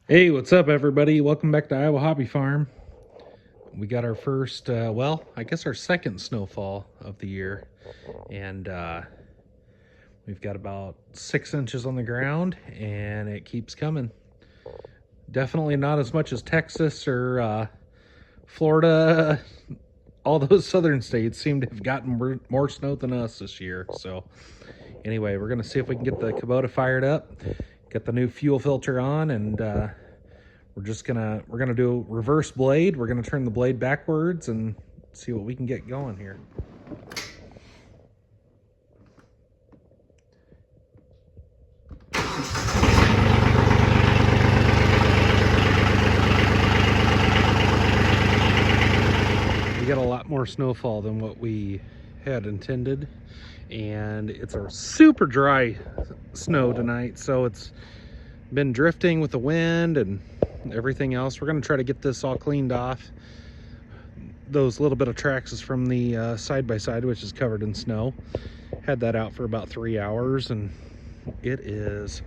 Hey, what's up, everybody? Welcome back to Iowa Hobby Farm. We got our first, I guess our second snowfall of the year, and we've got about 6 inches on the ground, and it keeps coming. Definitely not as much as Texas or Florida. All those southern states seem to have gotten more snow than us this year. So anyway, we're gonna see if we can get the Kubota fired up, get the new fuel filter on, and we're gonna do reverse blade. We're gonna turn the blade backwards and see what we can get going here. We got a lot more snowfall than what we had intended, and it's a super dry snow tonight, so it's been drifting with the wind and everything else. We're going to try to get this all cleaned off. Those little bit of tracks is from the side-by-side, which is covered in snow. Had that out for about 3 hours, and it is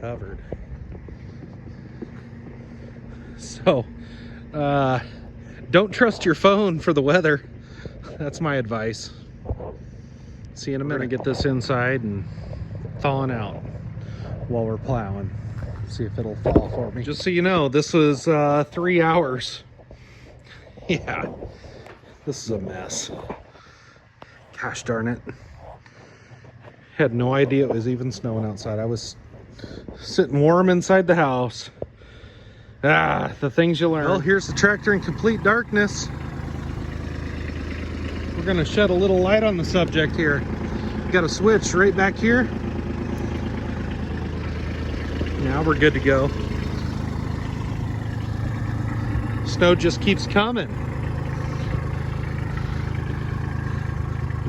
covered. So don't trust your phone for the weather. That's my advice. See you in a minute. Get this inside and thawing out while we're plowing. See if it'll fall for me. Just so you know, this was 3 hours. Yeah, this is a mess. Gosh darn it. Had no idea it was even snowing outside. I was sitting warm inside the house. The things you learn. Well, here's the tractor in complete darkness. We're gonna shed a little light on the subject here. Got a switch right back here. Now we're good to go. Snow just keeps coming.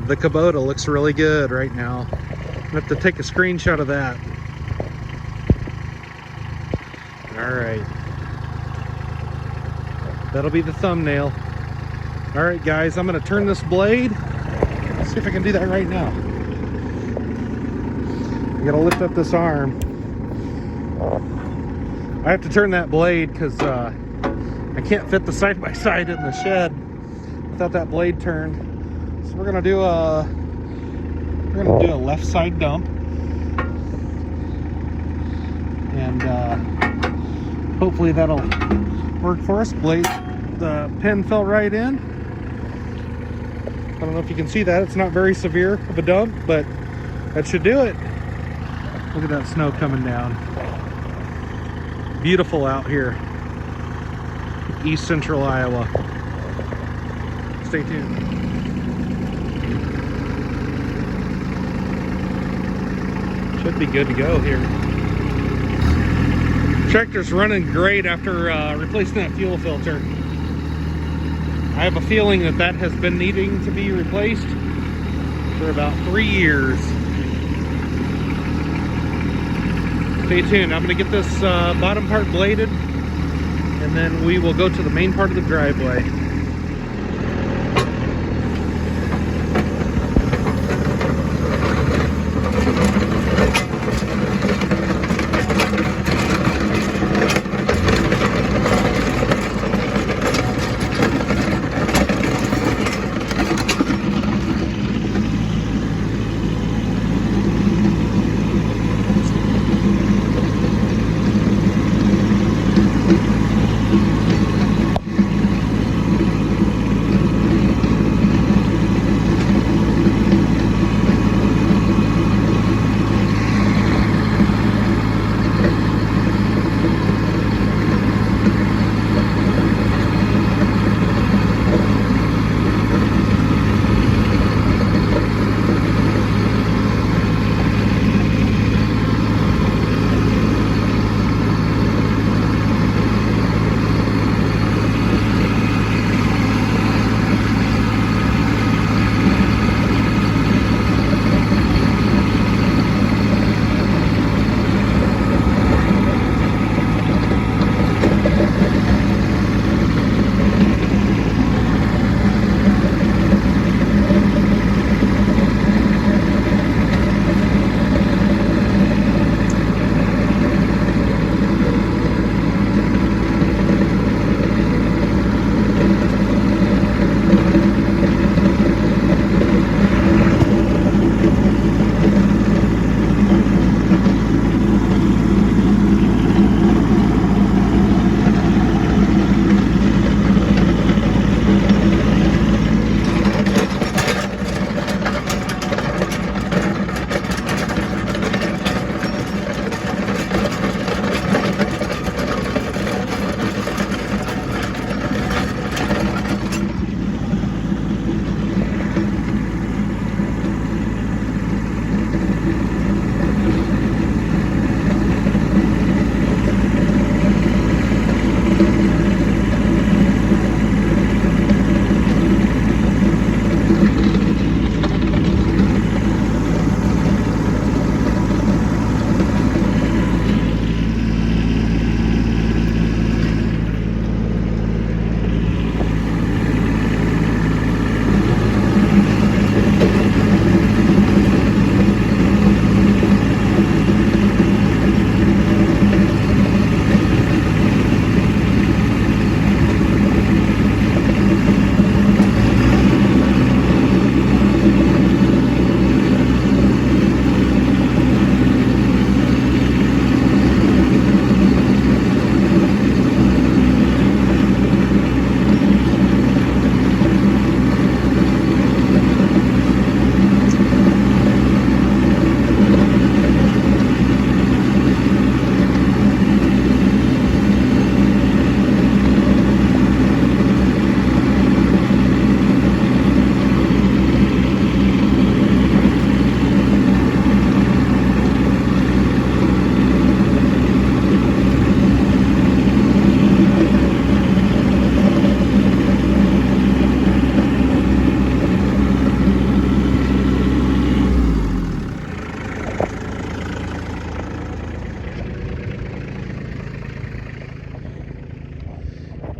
The Kubota looks really good right now. I have to take a screenshot of that. All right. That'll be the thumbnail. All right, guys, I'm gonna turn this blade. Let's see if I can do that right now. I gotta lift up this arm. I have to turn that blade because I can't fit the side-by-side in the shed without that blade turned. So we're gonna do a left side dump, and hopefully that'll work for us. The pin fell right in. I don't know if you can see that. It's not very severe of a dump, but that should do it. Look at that snow coming down. Beautiful out here. East Central Iowa. Stay tuned. Should be good to go here. Tractor's running great after replacing that fuel filter. I have a feeling that has been needing to be replaced for about 3 years. Stay tuned. I'm going to get this bottom part bladed, and then we will go to the main part of the driveway.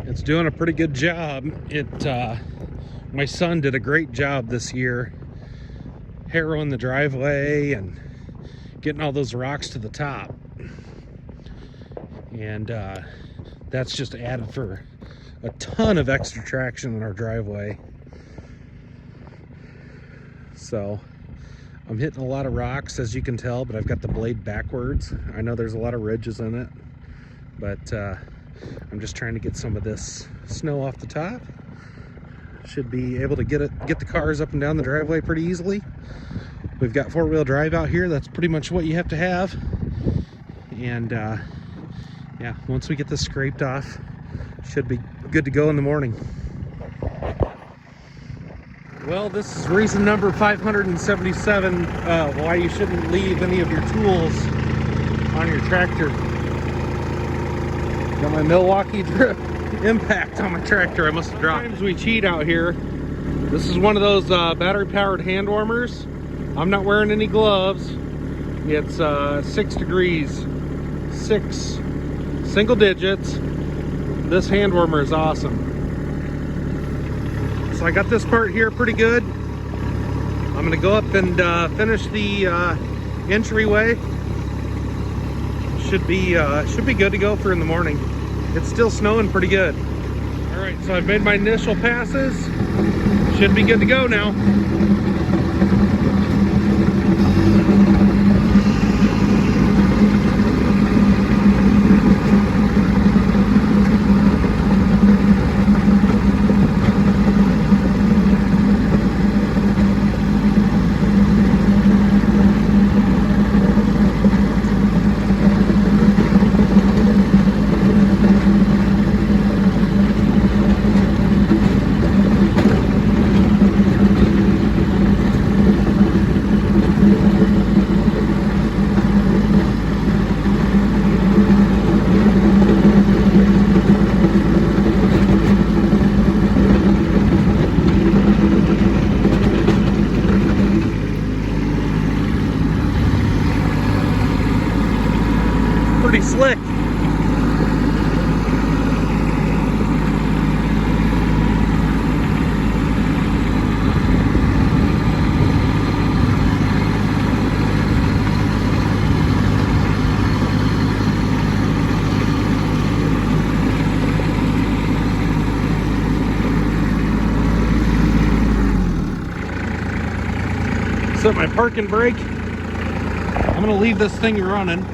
It's doing a pretty good job. My son did a great job this year harrowing the driveway and getting all those rocks to the top. And that's just added for a ton of extra traction in our driveway. So I'm hitting a lot of rocks, as you can tell, but I've got the blade backwards. I know there's a lot of ridges in it, but I'm just trying to get some of this snow off the top. Should be able to get the cars up and down the driveway pretty easily. We've got four-wheel drive out here. That's pretty much what you have to have. And yeah, once we get this scraped off, should be good to go in the morning. Well, this is reason number 577 why you shouldn't leave any of your tools on your tractor. Got my Milwaukee drip impact on my tractor. I must have dropped. Sometimes we cheat out here. This is one of those battery-powered hand warmers. I'm not wearing any gloves. It's 6 degrees, 6 single digits. This hand warmer is awesome. So I got this part here pretty good. I'm gonna go up and finish the entryway. Should be good to go for in the morning. It's still snowing pretty good. All right, so I've made my initial passes. Should be good to go now. Pretty slick. Set my parking brake. I'm gonna leave this thing running.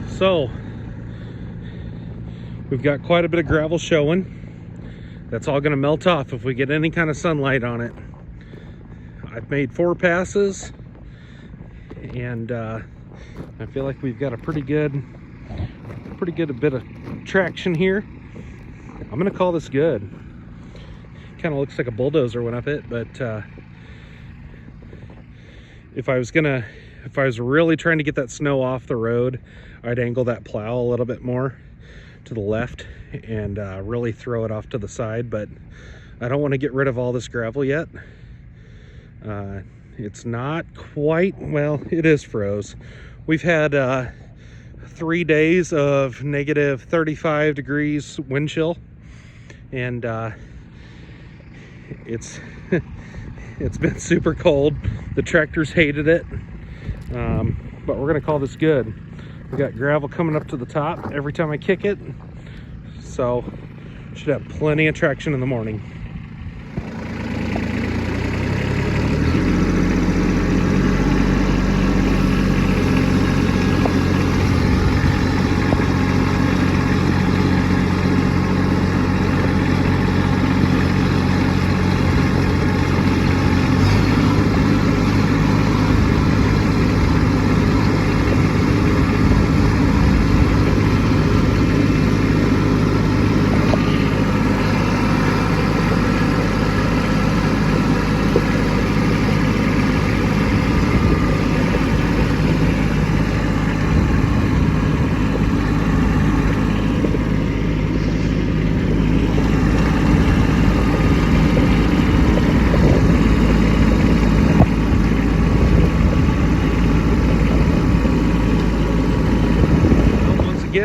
So we've got quite a bit of gravel showing. That's all gonna melt off if we get any kind of sunlight on it. I've made 4 passes and I feel like we've got a pretty good bit of traction here. I'm gonna call this good. Kind of looks like a bulldozer went up it, but if I was really trying to get that snow off the road, I'd angle that plow a little bit more to the left and really throw it off to the side, but I don't want to get rid of all this gravel yet. It's not quite, well, it is froze. We've had 3 days of negative 35 degrees wind chill, and it's it's been super cold. The tractors hated it, but we're gonna call this good. We got gravel coming up to the top every time I kick it, so should have plenty of traction in the morning.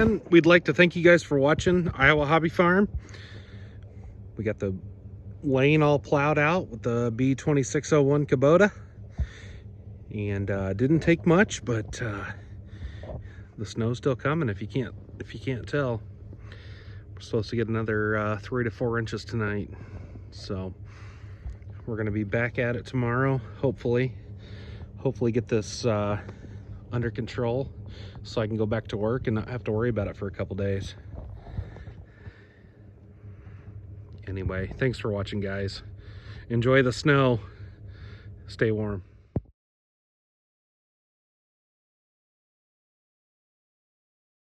again, we'd like to thank you guys for watching Iowa Hobby Farm. We got the lane all plowed out with the B2601 Kubota. And didn't take much, but the snow's still coming. If you can't tell, we're supposed to get another 3 to 4 inches tonight. So we're gonna be back at it tomorrow. Hopefully get this under control so I can go back to work and not have to worry about it for a couple days. Anyway, thanks for watching, guys. Enjoy the snow. Stay warm.